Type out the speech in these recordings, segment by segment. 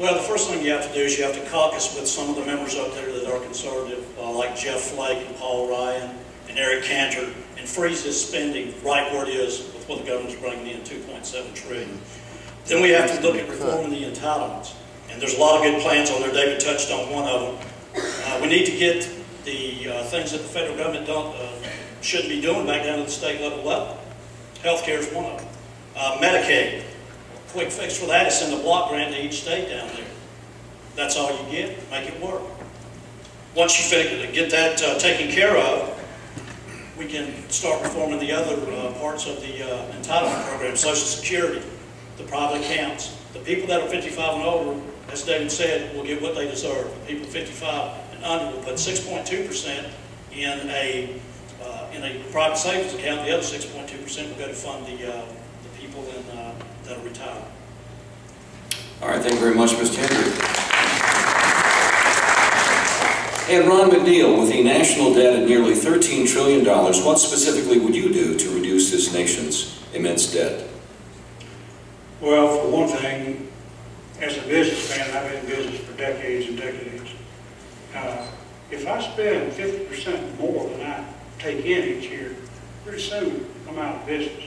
Well, the first thing you have to do is you have to caucus with some of the members up there that are conservative, like Jeff Flake and Paul Ryan and Eric Cantor, and freeze this spending right where it is with what the government's bringing in, $2.7 trillion. Then we have to look at reforming the entitlements. And there's a lot of good plans on there. David touched on one of them. We need to get the things that the federal government shouldn't be doing back down to the state level. Healthcare is one of them. Medicaid. Quick fix for that is send a block grant to each state down there. That's all you get. Make it work. Once you get that taken care of, we can start reforming the other parts of the entitlement program, Social Security, the private accounts. The people that are 55 and older, as David said, will get what they deserve. The people 55 and under will put 6.2% in a private savings account. The other 6.2% will go to fund the people that are retired. All right, thank you very much, Mr. Hendry. And Ron McNeil, with a national debt at nearly $13 trillion, what specifically would you do to reduce this nation's immense debt? Well, for one thing, as a businessman, I've been in business for decades and decades. If I spend 50% more than I take in each year, pretty soon I'm out of business.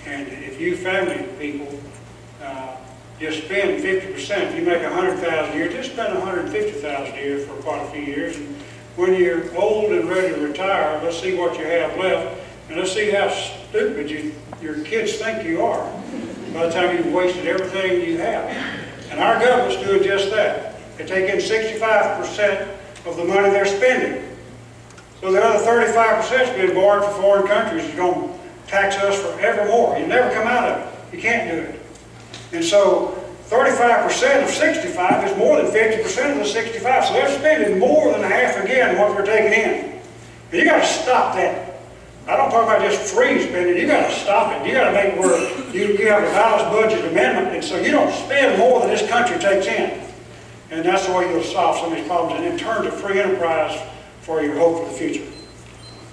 And if you family people just spend 50%, if you make $100,000 a year, just spend $150,000 a year for quite a few years. And when you're old and ready to retire, let's see what you have left, and let's see how stupid your kids think you are by the time you've wasted everything you have. And our government's doing just that. They take in 65% of the money they're spending. So the other 35% is being borrowed from foreign countries who's going to tax us forevermore. You never come out of it. You can't do it. And so 35% of 65 is more than 50% of the 65. So they're spending more than half again what we're taking in. And you got to stop that. I don't talk about just free spending. You got to stop it. You got to make it where you have a balanced budget amendment, and so you don't spend more than this country takes in. And that's the way you'll solve some of these problems, and in terms of free enterprise for your hope for the future.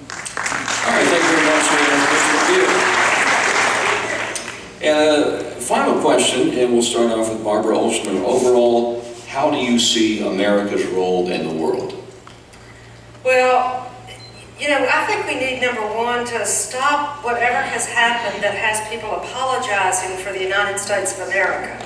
All right, thank you very much, Mr. And final question, and we'll start off with Barbara Olshman. Overall, how do you see America's role in the world? Well, you know, I think we need, number one, to stop whatever has happened that has people apologizing for the United States of America.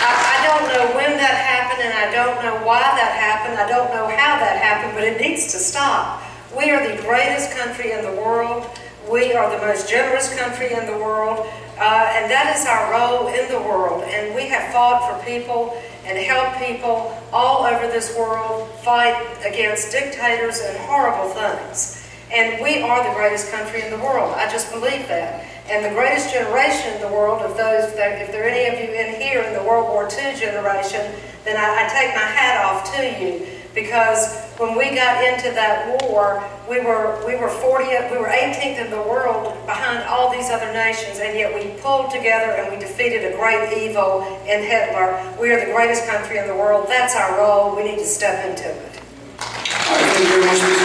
I don't know when that happened, and I don't know why that happened. I don't know how that happened, but it needs to stop. We are the greatest country in the world. We are the most generous country in the world, and that is our role in the world. And we have fought for people and helped people all over this world fight against dictators and horrible things. And we are the greatest country in the world. I just believe that. And the greatest generation in the world, of those, if there are any of you in here in the World War II generation, then I take my hat off to you. Because when we got into that war, we were 18th in the world behind all these other nations, and yet we pulled together and we defeated a great evil in Hitler. We are the greatest country in the world. That's our role. We need to step into it. All right, thank you very much, Ms.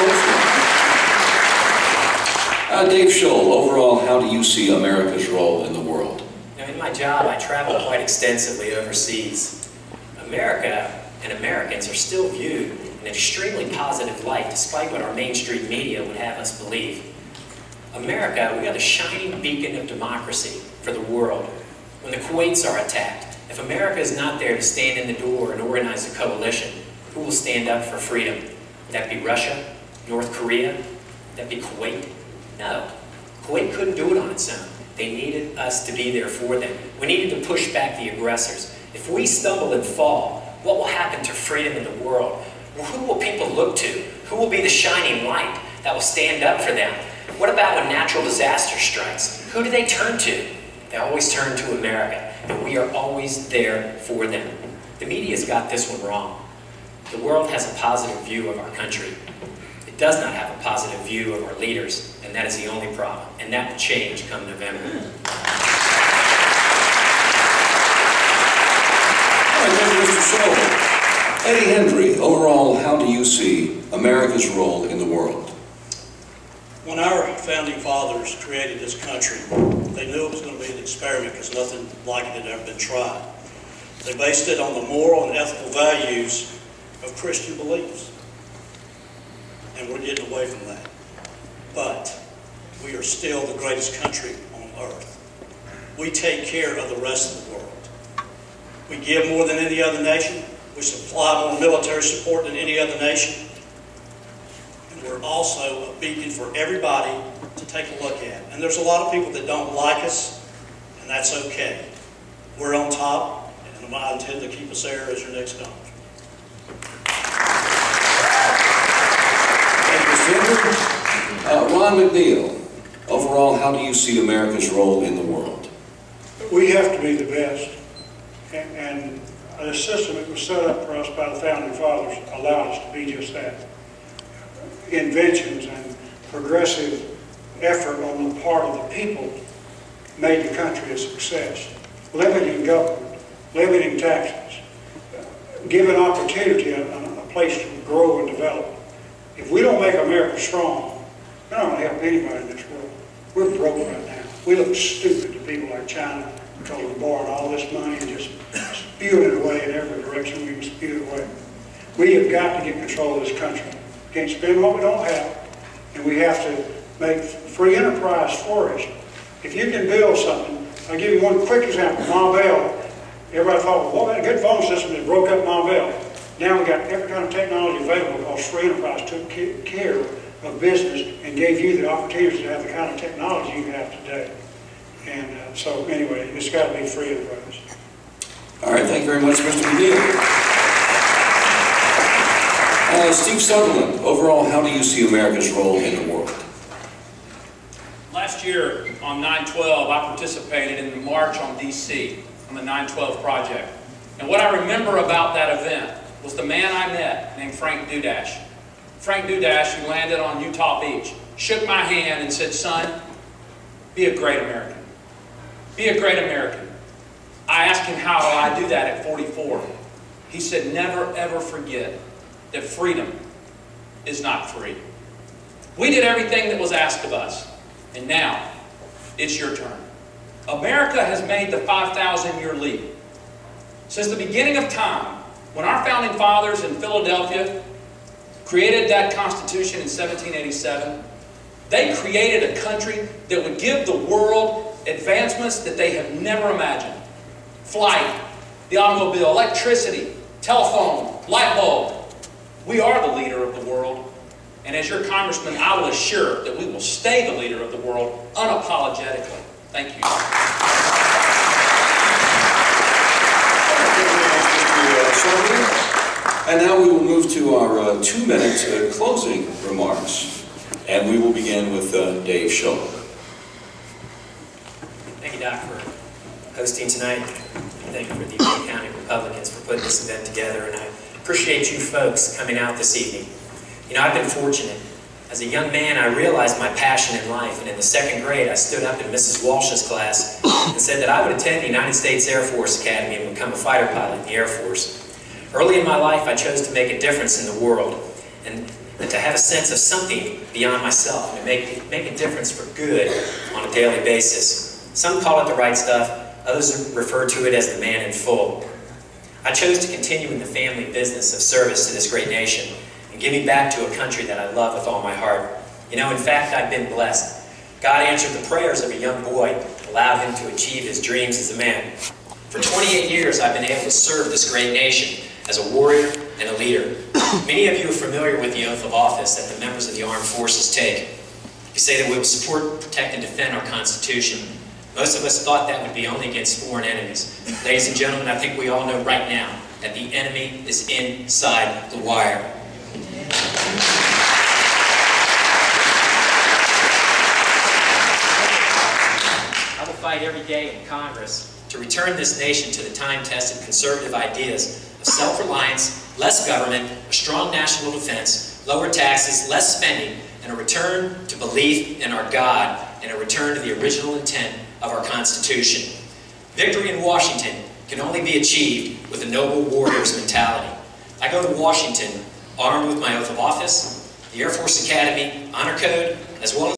Olson. Dave Scholl, overall, how do you see America's role in the world? Now, in my job, I travel quite extensively overseas. America and Americans are still viewed in an extremely positive light, despite what our mainstream media would have us believe. America, we are the shining beacon of democracy for the world. When the Kuwaits are attacked, if America is not there to stand in the door and organize a coalition, who will stand up for freedom? Would that be Russia? North Korea? Would that be Kuwait? No. Kuwait couldn't do it on its own. They needed us to be there for them. We needed to push back the aggressors. If we stumble and fall, what will happen to freedom in the world? Well, who will people look to? Who will be the shining light that will stand up for them? What about when natural disaster strikes? Who do they turn to? They always turn to America, and we are always there for them. The media's got this one wrong. The world has a positive view of our country. It does not have a positive view of our leaders, and that is the only problem. And that will change come November. Thank you, Mr. Scholl. Eddie Hendry, overall, how do you see America's role in the world? When our founding fathers created this country, They knew it was going to be an experiment because nothing like it had ever been tried. They based it on the moral and ethical values of Christian beliefs. And we're getting away from that. But we are still the greatest country on earth. We take care of the rest of the world. We give more than any other nation. We supply more military support than any other nation. And we're also a beacon for everybody to take a look at. And there's a lot of people that don't like us, and that's okay. We're on top, and I intend to keep us there as your next congressman. Thank you, Mr. Ron McNeil, overall, how do you see America's role in the world? We have to be the best. And the system that was set up for us by the Founding Fathers allowed us to be just that. Inventions and progressive effort on the part of the people made the country a success. Limiting government, limiting taxes, giving opportunity a place to grow and develop. If we don't make America strong, we're not going to help anybody in this world. We're broke right now. We look stupid to people like China because we're borrowing all this money and just spewing it away in every direction we can spew it away. We have got to get control of this country. We can't spend what we don't have, and we have to make free enterprise flourish. If you can build something, I'll give you one quick example. Ma Bell. Everybody thought, well, that good phone system that broke up Ma Bell. Now we got every kind of technology available because free enterprise took care of business and gave you the opportunity to have the kind of technology you have today. And so anyway, it's got to be free enterprise. All right, thank you very much, Mr. McNeil. Steve Sutherland, overall, how do you see America's role in the world? Last year on 9/12, I participated in the March on DC, on the 9/12 Project. And what I remember about that event was the man I met named Frank Dudash. Frank Dudash, who landed on Utah Beach, shook my hand and said, "Son, be a great American. Be a great American." I asked him how I do that at 44. He said, "Never ever forget that freedom is not free." We did everything that was asked of us, and now it's your turn. America has made the 5,000-year leap. Since the beginning of time, when our founding fathers in Philadelphia created that Constitution in 1787, they created a country that would give the world advancements that they have never imagined. Flight, the automobile, electricity, telephone, light bulb. We are the leader of the world. And as your congressman, I will assure that we will stay the leader of the world unapologetically. Thank you. And now we will move to our 2-minute closing remarks. And we will begin with Dave Schiller. Thank you, Doc, for hosting tonight. Thank you for the Utah County Republicans for putting this event together. And I appreciate you folks coming out this evening. You know, I've been fortunate. As a young man, I realized my passion in life. And in the 2nd grade, I stood up in Mrs. Walsh's class and said that I would attend the United States Air Force Academy and become a fighter pilot in the Air Force. Early in my life, I chose to make a difference in the world and to have a sense of something beyond myself and to make a difference for good on a daily basis. Some call it the right stuff. Others refer to it as the man in full. I chose to continue in the family business of service to this great nation and giving back to a country that I love with all my heart. You know, in fact, I've been blessed. God answered the prayers of a young boy and allowed him to achieve his dreams as a man. For 28 years, I've been able to serve this great nation as a warrior and a leader. Many of you are familiar with the oath of office that the members of the armed forces take. You say that we will support, protect, and defend our Constitution. Most of us thought that would be only against foreign enemies. Ladies and gentlemen, I think we all know right now that the enemy is inside the wire. I will fight every day in Congress to return this nation to the time-tested conservative ideas of self-reliance, less government, a strong national defense, lower taxes, less spending, and a return to belief in our God, and a return to the original intent of our Constitution. Victory in Washington can only be achieved with a noble warrior's mentality. I go to Washington armed with my oath of office, the Air Force Academy Honor Code, as well as